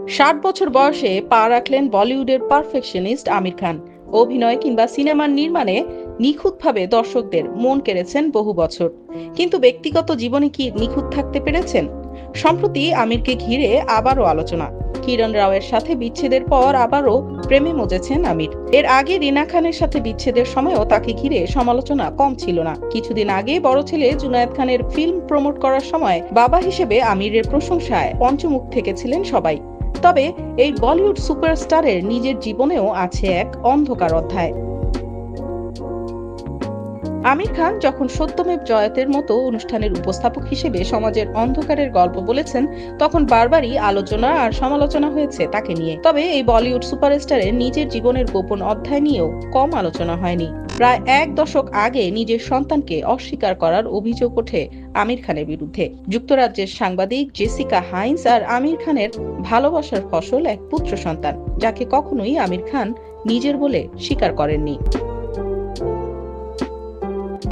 60 বছর বয়সে পা রাখলেন বলিউডের পারফেকশনিস্ট আমির খান। অভিনয় কিংবা সিনেমার নির্মাণে নিখুঁতভাবে দর্শকদের মন কেড়েছেন বহু বছর। কিন্তু ব্যক্তিগত জীবনে কি নিখুঁত থাকতে পেরেছেন? সম্প্রতি আমিরকে ঘিরে আবারও আলোচনা। কিরণ রাওয়ের সাথে বিচ্ছেদের পর আবারও প্রেমে মজেছেন আমির। এর আগে রিনা খানের সাথে বিচ্ছেদের সময়ও তাকে ঘিরে সমালোচনা কম ছিল না। কিছুদিন আগে বড় ছেলে জুনায়েদ খানের ফিল্ম প্রমোট করার সময় বাবা হিসেবে আমিরের প্রশংসায় পঞ্চমুখ থেকেছিলেন সবাই। তবে এই বলিউড সুপারস্টারের নিজের জীবনেও আছে এক অন্ধকার অধ্যায়। আমির খান যখন সত্যমেব জয়তের মতো অনুষ্ঠানের উপস্থাপক হিসেবে সমাজের অন্ধকারের গল্প বলেছেন, তখন বারবারই আলোচনা আর সমালোচনা হয়েছে তাকে নিয়ে। তবে এই বলিউড সুপারস্টারের নিজের জীবনের গোপন অধ্যায় নিয়েও কম আলোচনা হয়নি। প্রায় এক দশক আগে নিজের সন্তানকে অস্বীকার করার অভিযোগ ওঠে আমির খানের বিরুদ্ধে। যুক্তরাজ্যের সাংবাদিক জেসিকা হাইন্স আর আমির খানের ভালোবাসার ফসল এক পুত্র সন্তান, যাকে কখনোই আমির খান নিজের বলে স্বীকার করেননি।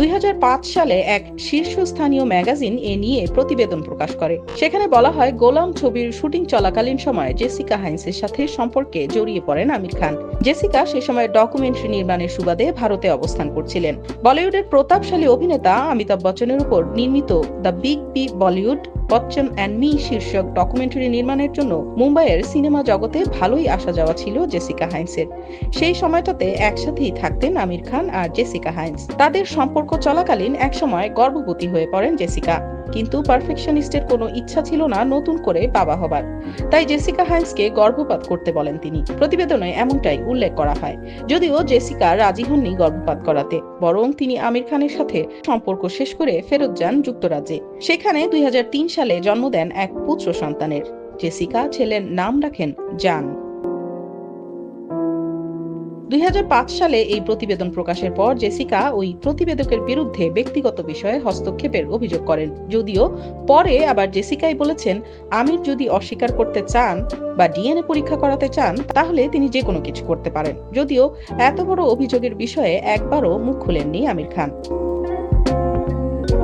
2005 সালে এক শীর্ষস্থানীয় ম্যাগাজিন এ নিয়ে প্রতিবেদন প্রকাশ করে। সেখানে বলা হয়, গোলাম ছবির শুটিং চলাকালীন সময়ে জেসিকা হাইন্সের সাথে সম্পর্কে জড়িয়ে পড়েন আমির খান। জেসিকা সে সময় ডকুমেন্টারি নির্মাণের সুবাদে ভারতে অবস্থান করছিলেন। বলিউডের প্রতাপশালী অভিনেতা অমিতাভ বচ্চনের উপর নির্মিত the big B Bollywood Bachchan and me শীর্ষক ডকুমেন্টারি নির্মাণের জন্য মুম্বাইয়ের সিনেমা জগতে ভালোই আসা যাওয়া ছিল জেসিকা হাইন্সের। সেই সময়টাতে একসাথেই থাকতেন আমির খান আর জেসিকা হাইন্স। তাদের সম্পর্ক চলাকালীন একসময় গর্ভবতী হয়ে পড়েন জেসিকা। কিন্তু পারফেকশনিস্টের কোনো ইচ্ছা ছিল না নতুন করে বাবা হবার, তাই জেসিকা হাইন্সকে গর্ভপাত করতে বলেন তিনি। প্রতিবেদনে এমনটাই উল্লেখ করা হয়। যদিও জেসিকা রাজি হননি গর্ভপাত করাতে, বরং তিনি আমির খানের সাথে সম্পর্ক শেষ করে ফেরত যান যুক্তরাজ্যে। সেখানে 2003 সালে জন্ম দেন এক পুত্র সন্তানের। জেসিকা ছেলের নাম রাখেন জান। 2005 সালে এই প্রতিবেদন প্রকাশের পর জেসিকা ওই প্রতিবেদকের বিরুদ্ধে ব্যক্তিগত বিষয়ে হস্তক্ষেপের অভিযোগ করেন। যদিও পরে আবার জেসিকাই বলেছেন, আমির যদি অস্বীকার করতে চান বা ডিএনএ পরীক্ষা করাতে চান, তাহলে তিনি যে কোনো কিছু করতে পারেন। যদিও এত বড় অভিযোগের বিষয়ে একবারও মুখ খুলেননি আমির খান।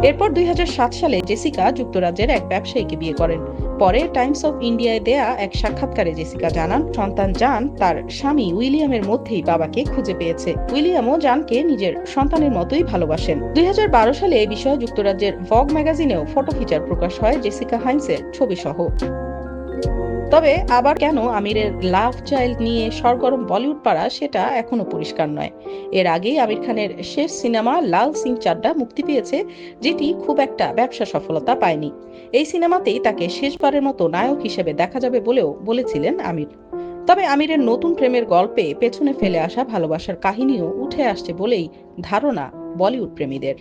এরপর 2007 সালে জেসিকা যুক্তরাজ্যের এক ব্যবসায়ীকে বিয়ে করেন। পরে টাইমস অফ ইন্ডিয়ায় দেয়া এক সাক্ষাৎকারে জেসিকা জানান, সন্তান জান তার স্বামী উইলিয়ামের মধ্যেই বাবাকে খুঁজে পেয়েছে। উইলিয়ামও জানকে নিজের সন্তানের মতোই ভালোবাসেন। 2012 সালে এই বিষয়ে যুক্তরাজ্যের ভগ ম্যাগাজিনেও ফটো ফিচার প্রকাশ হয় জেসিকা হাইন্সের ছবি সহ। তবে আবার কেন আমিরের লাভ চাইল্ড নিয়ে সরগরম বলিউড পাড়া, সেটা এখনো পরিষ্কার নয়। এর আগেই আমির খানের শেষ সিনেমা লাল সিং চাড্ডা মুক্তি পেয়েছে, যেটি খুব একটা ব্যবসা সফলতা পায়নি। এই সিনেমাতেই তাকে শেষবারের মতো নায়ক হিসেবে দেখা যাবে বলেও বলেছিলেন আমির। তবে আমিরের নতুন প্রেমের গল্পে পেছনে ফেলে আসা ভালোবাসার কাহিনীও উঠে আসছে বলেই ধারণা বলিউড প্রেমীদের।